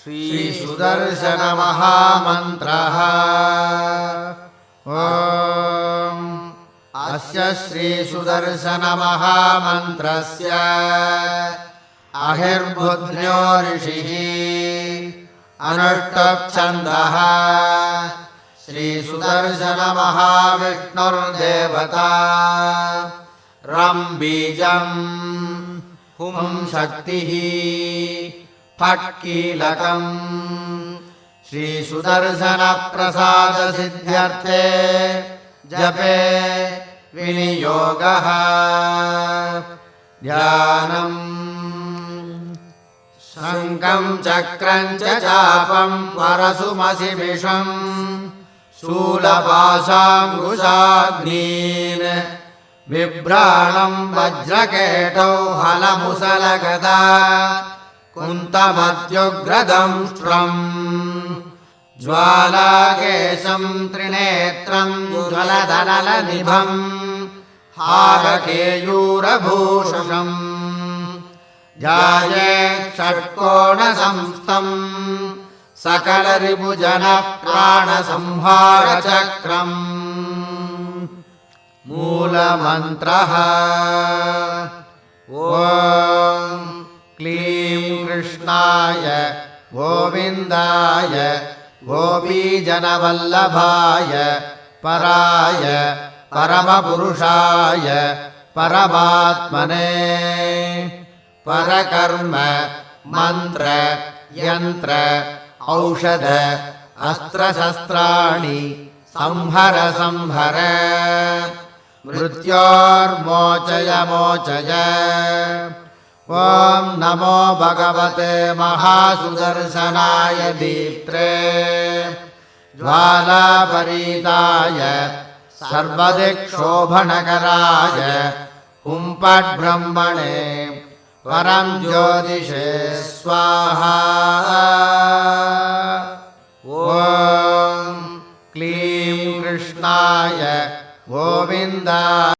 श्रीसुदर्शनमहामन्त्रः। ॐ अस्य श्रीसुदर्शनमहामन्त्रस्य अहिर्बुध्न्यो ऋषिः अनुष्टुप्छन्दः श्रीसुदर्शनमहाविष्णुर्देवता रं बीजं हुं शक्तिः फट् कीलकम् श्रीसुदर्शनप्रसादसिद्ध्यर्थे जपे विनियोगः। ध्यानम् शङ्खं चक्रं च चापं परशुमसिमिषं शूलपाशाङ्कुशाग्नीन् बिभ्राणं वज्रकेटौ हलमुसलगदा कुन्तमत्युग्रदंष्ट्रम् ज्वालाकेशं त्रिनेत्रं ज्वलदनलनिभम् हारकेयूरभूषणम् ध्यायेत् षट्कोणसंस्थं सकलरिपुजनप्राणसंहारचक्रम्। मूलमन्त्रः ॐ क्लीं कृष्णाय गोविन्दाय गोपीजनवल्लभाय पराय परमपुरुषाय परमात्मने परकर्म मंत्र यंत्र औषध अस्त्रशस्त्राणि संहर संहर मृत्योर्मोचय मोचय। ॐ नमो भगवते महासुदर्शनाय दीप्त्रे ज्वालापरीताय सर्वदिक्शोभनकराय हुंपट्ब्रह्मणे परं ज्योतिषे स्वाहा। ॐ क्लीं कृष्णाय गोविन्दाय